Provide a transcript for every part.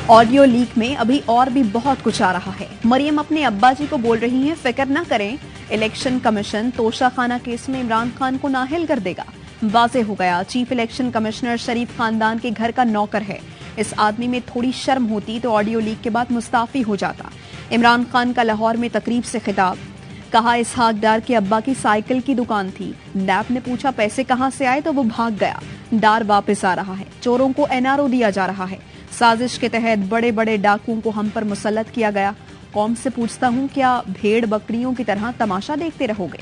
Audio leak में अभी और भी बहुत कुछ आ रहा है। मरियम अपने अब्बा जी को बोल रही हैं, फिक्र न करें, इलेक्शन कमीशन तोशाखाना केस में इमरान खान को नाअहल कर देगा। वाज़ेह हो गया, चीफ इलेक्शन कमिश्नर शरीफ खानदान के घर का नौकर है। इस आदमी में थोड़ी शर्म होती तो ऑडियो लीक के बाद मुस्ताफी हो जाता। इमरान खान का लाहौर में तकरीब से खिताब, कहा इसहाक डार के अब्बा की साइकिल की दुकान थी, नैब ने पूछा पैसे कहां से आए तो वो भाग गया। डार वापस आ रहा है, चोरों को एनआरओ दिया जा रहा है। साजिश के तहत बड़े बड़े डाकुओं को हम पर मुसल्लत किया गया। कौम से पूछता हूं, क्या भेड़ बकरियों की तरह तमाशा देखते रहोगे?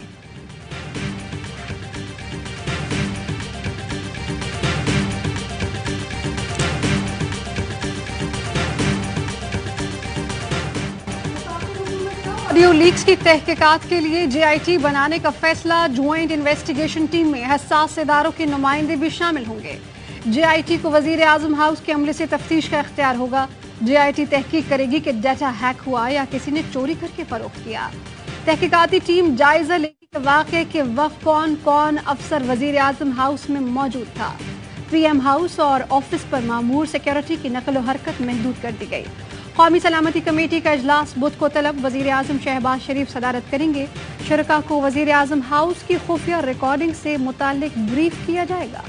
ऑडियो लीक्स की तहकीकात के लिए JIT बनाने का फैसला। ज्वाइंट इन्वेस्टिगेशन टीम में हसास इदारों के नुमाइंदे भी शामिल होंगे। JIT को वजीर आजम हाउस के अमले से तफ्तीश का इख्तियार होगा। JIT तहकीक करेगी कि डाटा हैक हुआ या किसी ने चोरी करके फरोख्त किया। तहकीकाती टीम जायजा लेगी कि वाकई के वक्त कौन कौन अफसर वजीर आजम हाउस में मौजूद था। PM हाउस और ऑफिस पर मामूर सिक्योरिटी की नकल व हरकत महदूद कर दी गई। कौमी सलामती कमेटी का इजलास बुध को तलब, वजीर आजम शहबाज शरीफ सदारत करेंगे। शुरका को वजीर आजम हाउस की खुफिया रिकॉर्डिंग से मुताल्लिक ब्रीफ किया जाएगा।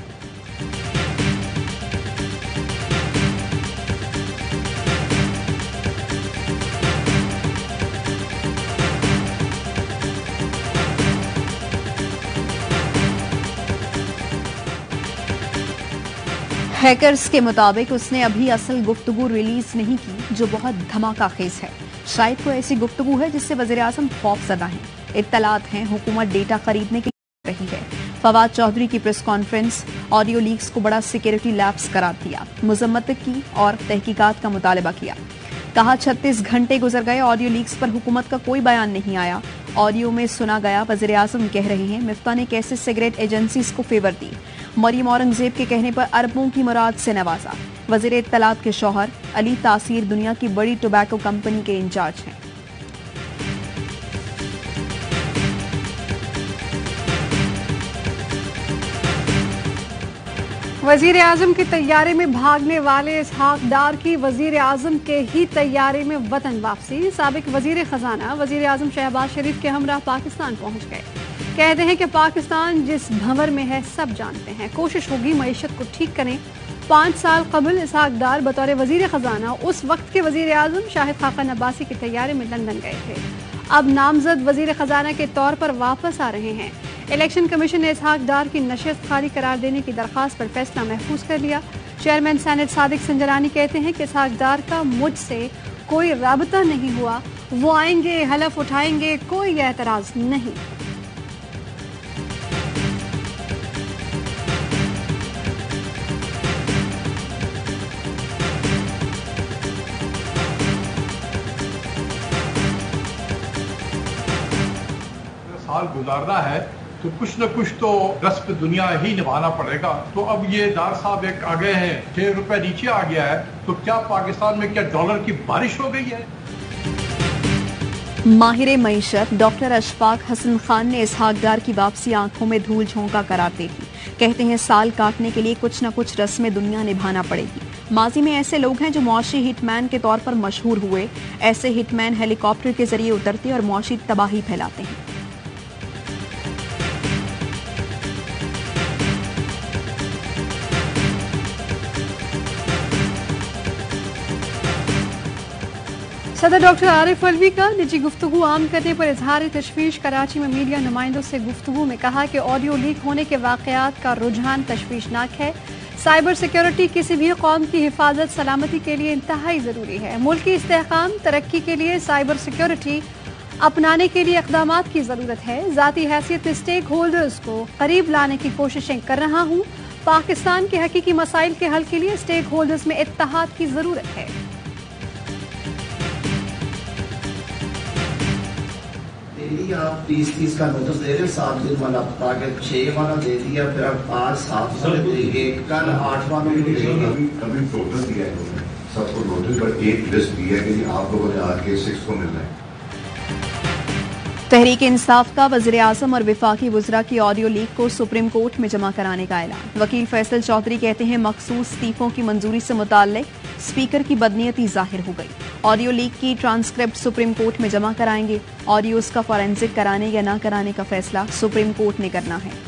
हैकर्स के मुताबिक उसने अभी असल गुफ्तगू रिलीज नहीं की, जो बहुत धमाका खेज है। शायद कोई ऐसी गुफ्तगू है जिससे वज़ीर आज़म खौफजदा हैं। इत्तलात हैं हुकूमत डेटा खरीदने के लिए रही है। फवाद चौधरी की प्रेस कॉन्फ्रेंस, ऑडियो लीक्स को बड़ा सिक्योरिटी लैप्स करार दिया, मजम्मत की और तहकीकात का मुतालबा किया। कहा 36 घंटे गुजर गए, ऑडियो लीक्स पर हुकूमत का कोई बयान नहीं आया। ऑडियो में सुना गया, वज़ीर आज़म कह रहे हैं मिफ्ता ने कैसे सिगरेट एजेंसीज को फेवर दी। मरियम औरंगजेब के कहने पर अरबों की मुराद से नवाजा। वज़ीर इत्तलात के शौहर अली तासीर दुनिया की बड़ी टोबैको कंपनी के इंचार्ज हैं। वजीर आजम के तैयारे में भागने वाले इसहाक डार की वजीर आजम के ही तैयारे में वतन वापसी। साबिक वजीर खजाना वजीर आजम शहबाज शरीफ के हमरा पाकिस्तान पहुंच गए। कहते हैं कि पाकिस्तान जिस भंवर में है सब जानते हैं, कोशिश होगी मईशत को ठीक करें। 5 साल कबल इसहाक डार बतौर वजीर खजाना उस वक्त के वजीर आजम शाहिद खाकन अब्बासी के तैयारे में लंदन गए थे। अब नामजद वजीर खजाना के तौर पर वापस आ रहे हैं। इलेक्शन कमीशन ने इसहाक डार की नशिस्त खाली करार देने की दरखास्त पर फैसला महफूज कर लिया। चेयरमैन सेनेट सादिक संजरानी कहते हैं कि इसहाक डार का मुझसे कोई राबता नहीं हुआ, वो आएंगे, हलफ उठाएंगे, कोई एतराज नहीं। साल गुजारना है तो कुछ न कुछ तो रस्म दुनिया ही निभाना पड़ेगा। तो अब ये डार साहब एक आ गए हैं, 6 रुपए नीचे आ गया है, तो क्या पाकिस्तान में क्या डॉलर की बारिश हो गई है? माहिर मईशत डॉक्टर अशफाक हसन खान ने इसहाक डार की वापसी आंखों में धूल झोंका करार दे दी। कहते हैं साल काटने के लिए कुछ न कुछ रस्में दुनिया निभाना पड़ेगी। माजी में ऐसे लोग हैं जो मुआशी हिटमैन के तौर पर मशहूर हुए। ऐसे हिटमैन हेलीकॉप्टर के जरिए उतरते और मुआशी तबाही फैलाते हैं। सदर डॉक्टर आरिफ अलवी का निजी गुफ्तगू आम करने पर इजहार तशवीश। कराची में मीडिया नुमाइंदों से गुफ्तगू में कहा कि ऑडियो लीक होने के वाकयात का रुझान तशवीशनाक है। साइबर सिक्योरिटी किसी भी कौम की हिफाजत सलामती के लिए इंतहाई ज़रूरी है। मुल्क की इस्तेहकाम तरक्की के लिए साइबर सिक्योरिटी अपनाने के लिए इक़दामात की ज़रूरत है। ज़ाती हैसियत स्टेक होल्डर्स को करीब लाने की कोशिशें कर रहा हूँ। पाकिस्तान के हकीकी मसाइल के हल के लिए स्टेक होल्डर्स में इत्तेहाद की ज़रूरत है। आप 30 का नोटिस दे रहे हैं, 7 दिन वाला टारगेट 6 वाला दे दिया, फिर आप 5 7 वाले देंगे, कल 8वां में भी देंगे। कभी टोटल दिया है उन्होंने सबको नोटिस, पर एक लिस्ट दी है कि आप लोगों ने आके 6 को मिलना है। तहरीक इंसाफ का वज़ीर-ए-आज़म और विफाकी वज़रा की ऑडियो लीक को सुप्रीम कोर्ट में जमा कराने का ऐलान। वकील फैसल चौधरी कहते हैं मखसूस इस्तीफों की मंजूरी से मुताल्लिक स्पीकर की बदनीयती जाहिर हो गई। ऑडियो लीक की ट्रांसक्रिप्ट सुप्रीम कोर्ट में जमा कराएंगे। ऑडियोज का फॉरेंसिक कराने या न कराने का फैसला सुप्रीम कोर्ट ने करना है।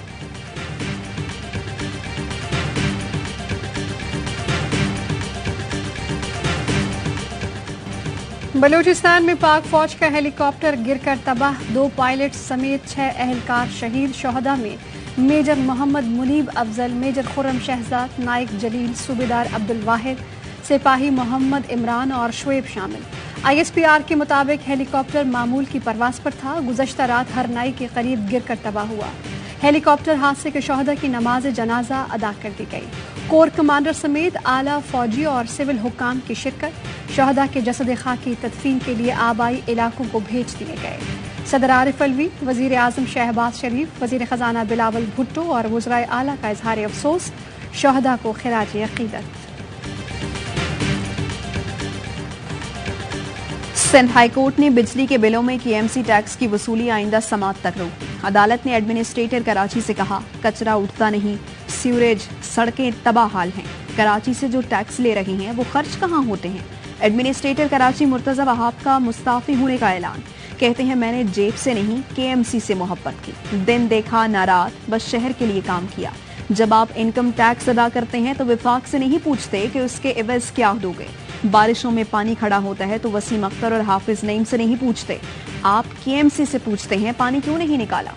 बलूचिस्तान में पाक फौज का हेलीकॉप्टर गिरकर तबाह, 2 पायलट समेत 6 अहलकार शहीद। शोहदा में मेजर मोहम्मद मुनीब अफजल, मेजर खुर्रम शहजाद, नाइक जलील, सूबेदार अब्दुल वाहिद, सिपाही मोहम्मद इमरान और शुएब शामिल। ISPR के मुताबिक हेलीकॉप्टर मामूल की परवाज पर था। गुज़श्ता रात हरनाई के करीब गिरकर तबाह हुआ। हेलीकॉप्टर हादसे के शोहदा की नमाज जनाजा अदा कर दी गई। कोर कमांडर समेत आला फौजी और सिविल हुक्काम की शिरकत। शोहदा के जसद खाकी तदफीन के लिए आबाई इलाकों को भेज दिए गए। सदर आरिफ अलवी, वज़ीर आज़म शहबाज शरीफ, वज़ीर ख़जाना बिलावल भुट्टो और वज़राए आला का इजहार अफसोस। शोहदा को खिराज अक़ीदत। सिंध हाईकोर्ट ने बिजली के बिलों में KMC टैक्स की वसूली आइंदा समात तक रोकी। अदालत ने एडमिनिस्ट्रेटर कराची से कहा कचरा उठता नहीं, सीवरेज, सड़कें तबाह हाल हैं। कराची से जो टैक्स ले रहे हैं वो खर्च कहाँ होते हैं। एडमिनिस्ट्रेटर कराची मुर्तज़ा वहाब का मुस्ताफी होने का ऐलान। कहते हैं मैंने जेब से नहीं KMC से मोहब्बत की। दिन देखा ना रात, बस शहर के लिए काम किया। जब आप इनकम टैक्स अदा करते हैं तो विफाक से नहीं पूछते कि उसके एवज क्या दोगे। बारिशों में पानी खड़ा होता है तो वसीम अख्तर और हाफिज नईम से नहीं पूछते, आप KMC से पूछते हैं पानी क्यों नहीं निकाला।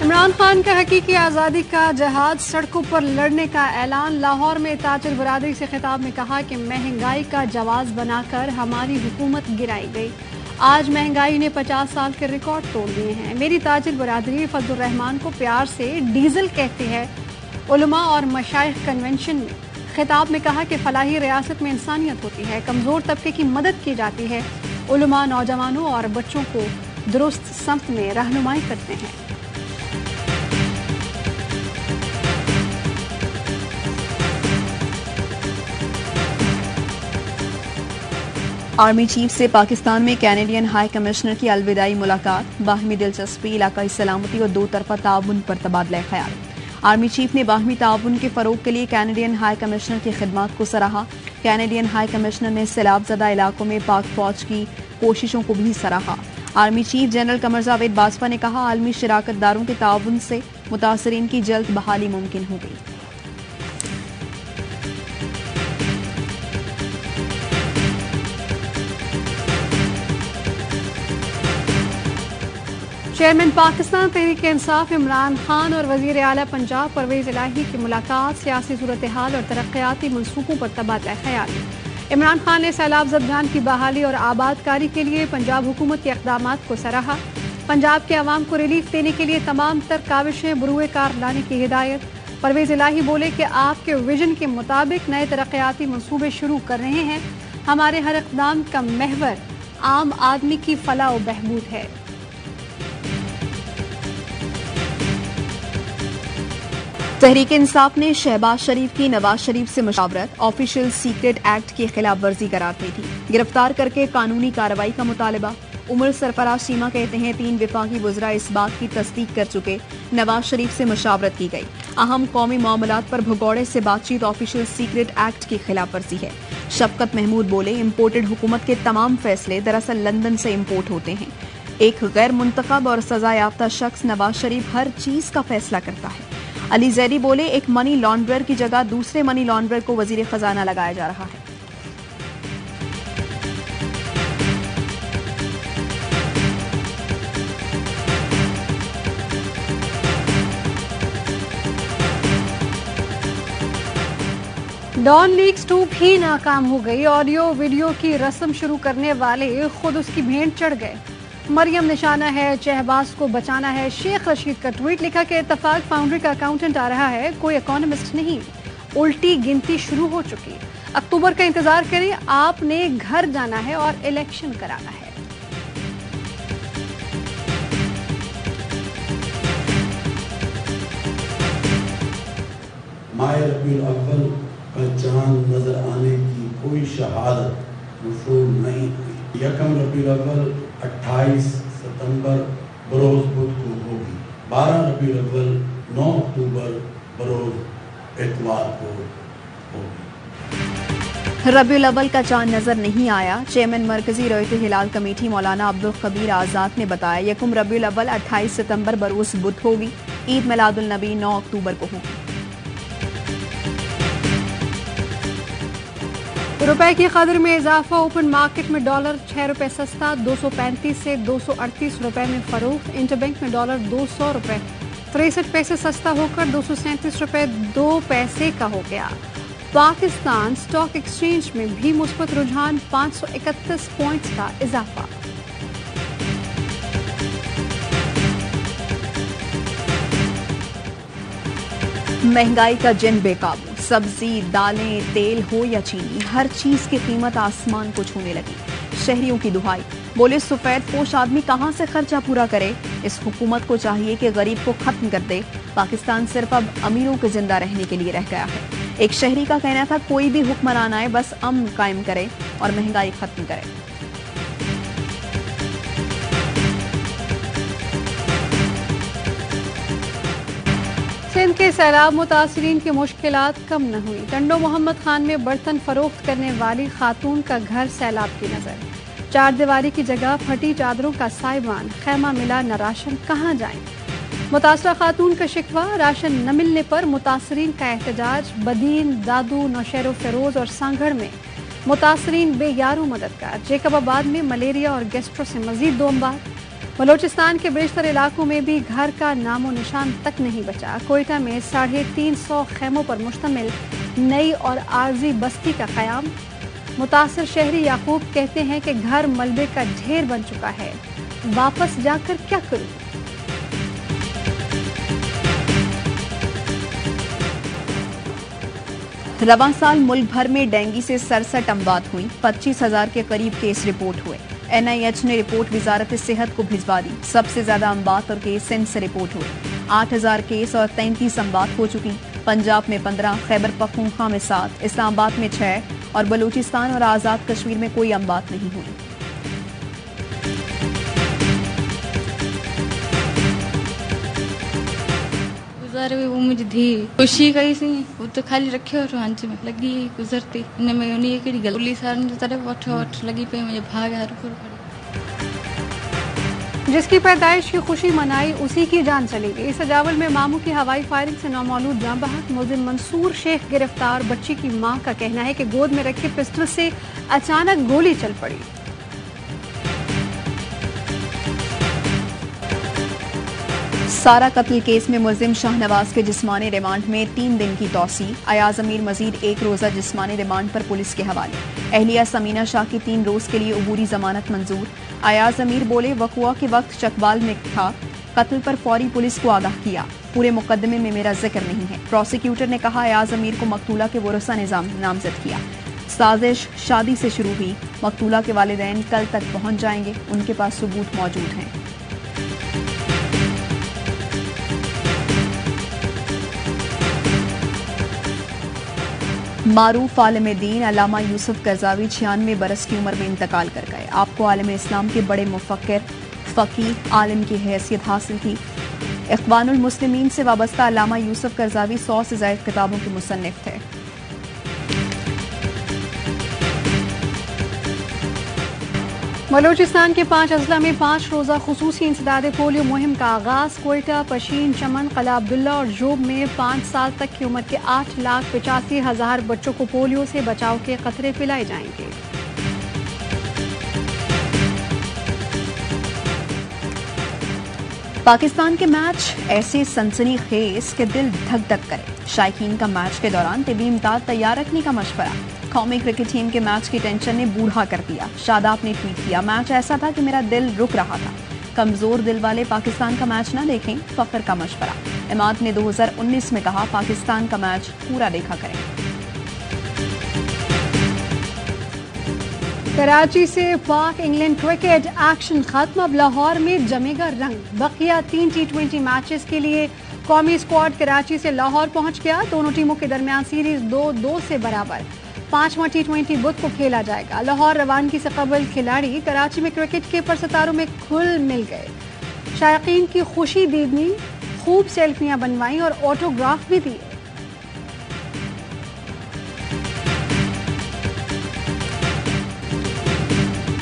इमरान खान का हकीकी आज़ादी का जहाज सड़कों पर लड़ने का ऐलान। लाहौर में ताजिर बरादरी से खिताब में कहा कि महंगाई का जवाज बनाकर हमारी हुकूमत गिराई गई। आज महंगाई ने 50 साल के रिकॉर्ड तोड़ दिए हैं। मेरी ताजिर बरादरी फजलुर रहमान को प्यार से डीजल कहती है। उलमा और मशाइख कन्वेंशन में खिताब में कहा कि फलाही रियासत में इंसानियत होती है, कमज़ोर तबके की मदद की जाती है। उलमा नौजवानों और बच्चों को दुरुस्त समत में रहनुमाई करते हैं। आर्मी चीफ से पाकिस्तान में कैनेडियन हाई कमिश्नर की अलविदाई मुलाकात। बाहमी दिलचस्पी, इलाकाई सलामती और दो तरफा ताउन पर तबादला ख्याल। आर्मी चीफ ने बाहमी ताउन के फरोग के लिए कैनेडियन हाई कमिश्नर की खिदमत को सराहा। कैनेडियन हाई कमिश्नर ने सैलाबजदा इलाकों में पाक फौज की कोशिशों को भी सराहा। Army chief general Qamar Javed Bajwa ने कहा आलमी शराकतदारों के ताउन से मुतासरीन की जल्द बहाली मुमकिन हो गई। चेयरमैन पाकिस्तान तहरीक इंसाफ इमरान खान और वजीर आला पंजाब परवेज इलाही की मुलाकात। सियासी सूरत हाल और तरक्याती मनसूबों पर तबादला ख्याल। इमरान खान ने सैलाब ज़दगान की बहाली और आबादकारी के लिए पंजाब हुकूमत के इक़दामात को सराहा। पंजाब के अवाम को रिलीफ देने के लिए तमाम तर काविशें बरूए कार लाने की हिदायत। परवेज इलाही बोले कि आपके विजन के मुताबिक नए तरक्याती मनसूबे शुरू कर रहे हैं। हमारे हर इक़दाम का महवर आम आदमी की फलाह व बहबूद है। तहरीक इंसाफ ने शहबाज शरीफ की नवाज शरीफ से मुशावरत ऑफिशियल सीक्रेट एक्ट की खिलाफ वर्जी करार दी थी। गिरफ्तार करके कानूनी कार्रवाई का मुतालबा। उमर सरफराज सीमा कहते हैं 3 विफाकी वज़रा इस बात की तस्दीक कर चुके नवाज शरीफ से मुशावरत की गई। अहम कौमी मामलात पर भगौड़े से बातचीत ऑफिशियल सीक्रेट एक्ट की खिलाफ वर्जी है। शफकत महमूद बोले इम्पोर्टेड हुकूमत के तमाम फैसले दरअसल लंदन से इम्पोर्ट होते हैं। एक गैर मुंतखब और सजा याफ्ता शख्स नवाज शरीफ हर चीज का फैसला करता है। अली जैदी बोले एक मनी लॉन्ड्रर की जगह दूसरे मनी लॉन्ड्रर को वजीर खजाना लगाया जा रहा है। डॉन लीक्स 2 भी नाकाम हो गई। ऑडियो वीडियो की रस्म शुरू करने वाले खुद उसकी भेंट चढ़ गए। मरियम निशाना है, शहबाज को बचाना है। शेख रशीद का ट्वीट लिखा कि इत्तफाक फाउंड्री का अकाउंटेंट आ रहा है, कोई इकोनॉमिस्ट नहीं। उल्टी गिनती शुरू हो चुकी। अक्टूबर का इंतजार करें, आपने घर जाना है और इलेक्शन कराना है। माह रबीउल अव्वल का चांद नजर आने की कोई शहादत मशहूर नहीं हुई। यकम रबीउल अव्वल 28 सितंबर बरोज बुध को होगी। 12 रबीउल अव्वल 9 अक्टूबर बरोज इतवार को होगी। रबीउल अव्वल का चांद नजर नहीं आया। चेयरमैन मरकजी रोयत हिलाल कमेटी मौलाना अब्दुल कबीर आजाद ने बताया यकम रबीउल अव्वल 28 सितंबर बरोज बुध होगी। ईद मिलादुल नबी 9 अक्टूबर को होगी। रुपए की कदर में इजाफा। ओपन मार्केट में डॉलर 6 रुपए सस्ता 235 से 238 रुपए में फरोख्त। इंटरबैंक में डॉलर 200 रुपए 63 पैसे सस्ता होकर 237 रुपए 2 पैसे का हो गया। पाकिस्तान स्टॉक एक्सचेंज में भी मुस्बत रुझान 531 पॉइंट्स का इजाफा। महंगाई का जिन बेकाबू। सब्जी, दालें, तेल हो या चीनी, हर चीज की कीमत आसमान को छूने लगी। शहरियों की दुहाई, बोले सफेद पोश आदमी कहां से खर्चा पूरा करे। इस हुकूमत को चाहिए कि गरीब को खत्म कर दे। पाकिस्तान सिर्फ अब अमीरों के जिंदा रहने के लिए रह गया है। एक शहरी का कहना था कोई भी हुक्मरान आए बस अमन कायम करे और महंगाई खत्म करे। सिंध के सैलाब मुतासरीन की मुश्किलात कम न हुई। टंडो मोहम्मद खान में बर्तन फरोख्त करने वाली खातून का घर सैलाब की नजर। 4 दीवारी की जगह फटी चादरों का साइबान। खैमा मिला न राशन, कहाँ जाएं। मुतासरा खातून का शिकवा, राशन न मिलने पर मुतासरीन का एहतजाज। बदीन, दादू, नौशेरो फेरोज और सांगड़ में मुतासरीन बेयारो मददगार। जेकबाबाद में मलेरिया और गैस्ट्रो से मजीद 2 अमवात। बलोचिस्तान के बेशतर इलाकों में भी घर का नामो निशान तक नहीं बचा। कोयटा में 350 खैमों पर मुश्तमिल नई और आर्जी बस्ती का क़याम। मुतासर शहरी याकूब कहते हैं कि घर मलबे का ढेर बन चुका है, वापस जाकर क्या करूं। रवां साल मुल्क भर में डेंगू से 67 अमवात हुई। 25,000 के करीब केस रिपोर्ट हुए। NIH ने रिपोर्ट वजारत सेहत को भिजवा दी। सबसे ज्यादा अमवात और केस सिंध से रिपोर्ट हुए। 8,000 केस और 33 अमवात हो चुकी। पंजाब में 15, खैबर पख्तूनख्वा में 7, इस्लामाबाद में 6 और बलूचिस्तान और आज़ाद कश्मीर में कोई अमवात नहीं हुई। वो मुझे धी खुशी कही सी, वो तो खाली रखे और हांची में लगी गुजरती ने मैं उन्हीं की गली सारन की तरफ वठ लगी पे मुझे भाग हर पर जिसकी पैदाइश की खुशी मनाई उसी की जान चली गई। सजावल में मामू की हवाई फायरिंग से नौमौलूद जाँ बहक। मुलजिम मंसूर शेख गिरफ्तार। बच्ची की मां का कहना है कि गोद में रखे पिस्टल से अचानक गोली चल पड़ी। सारा कत्ल केस में मुलजिम शाहनवाज के जिस्मानी रिमांड में 3 दिन की तौसी। अयाज अमीर मजीद 1 रोजा जिस्मानी रिमांड पर पुलिस के हवाले। अहलिया समीना शाह की 3 रोज के लिए अबूरी जमानत मंजूर। अयाज अमीर बोले वक़ुआ के वक्त चकवाल में था, कत्ल पर फौरी पुलिस को आगाह किया। पूरे मुकदमे में मेरा जिक्र नहीं है। प्रोसिक्यूटर ने कहा अयाज अमीर को मकतूला के वरसा ने नामजद किया। साजिश शादी से शुरू हुई। मकतूला के वालिदैन कल तक पहुंच जाएंगे, उनके पास सबूत मौजूद हैं। मारूफ आलिम दीन अल्लामा यूसुफ करजावी 96 बरस की उम्र में इंतकाल कर गए। आपको आलिम इस्लाम के बड़े मुफक्किर, फ़कीह, आलिम की हैसियत हासिल थी। इख्वानुल मुस्लिमीन से वाबस्ता अल्लामा यूसुफ करजावी 100 से ज़ायद किताबों के मुसन्निफ थे। बलूचिस्तान के 5 अजला में 5 रोजा खुसूसी इंसदाद पोलियो मुहिम का आगाज। कोयटा, पशीन, चमन, कला अब्दुल्ला और जोब में 5 साल तक की उम्र के 8,85,000 बच्चों को पोलियो से बचाव के कतरे पिलाए जाएंगे। पाकिस्तान के मैच ऐसे सनसनीखेज के दिल धक धक करे। शायकीन का मैच के दौरान तिबी इमदाद तैयार रखने का मशवरा। कौमी क्रिकेट टीम के मैच की टेंशन ने बूढ़ा कर दिया। शादाब ने ट्वीट किया, मैच ऐसा था कि मेरा दिल रुक रहा था। कमजोर दिल वाले पाकिस्तान का मैच न देखें, फख्र का मशवरा। इमाद ने 2019 में कहा पाकिस्तान का मैच पूरा देखा करें। कराची से पाक इंग्लैंड क्रिकेट एक्शन खत्म। अब लाहौर में जमेगा रंग। बकिया 3 T20 मैचेस के लिए कौमी स्क्वाड कराची से लाहौर पहुंच गया। दोनों टीमों के दरमियान सीरीज 2-2 से बराबर। 5वां T20 बुध को खेला जाएगा। लाहौर रवानगी से कबल खिलाड़ी कराची में क्रिकेट के परसितारों में घुल मिल गए। शायकीन की खुशी दीदनी, खूब सेल्फियां बनवाई और ऑटोग्राफ भी दिए।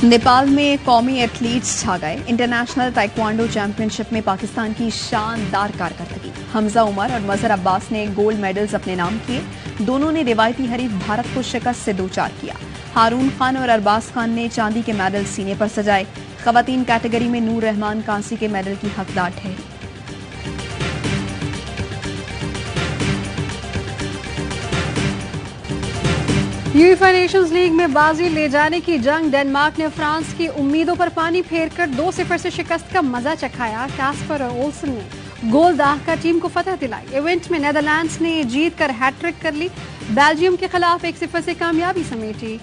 नेपाल में कौमी एथलीट्स छा गए। इंटरनेशनल ताइक्वांडो चैंपियनशिप में पाकिस्तान की शानदार कारकर्दगी। हमजा उमर और मजहर अब्बास ने गोल्ड मेडल्स अपने नाम किए। दोनों ने रिवायती हरीफ भारत को शिकस्त से दो-चार किया। हारून खान और अरबाज खान ने चांदी के मेडल सीने पर सजाए। खवातीन कैटेगरी में नूर रहमान कांसी के मेडल की हकदार ठहरी। यूएफए नेशंस लीग में बाजी ले जाने की जंग। डेनमार्क ने फ्रांस की उम्मीदों पर पानी फेरकर 2-0 से शिकस्त का मजा चखाया। कास्पर और ओल्सन ने गोल दागकर टीम को फतह दिलाई। इवेंट में नेदरलैंड्स ने जीत कर हैट्रिक कर ली। बेल्जियम के खिलाफ 1-0 से कामयाबी समेटी।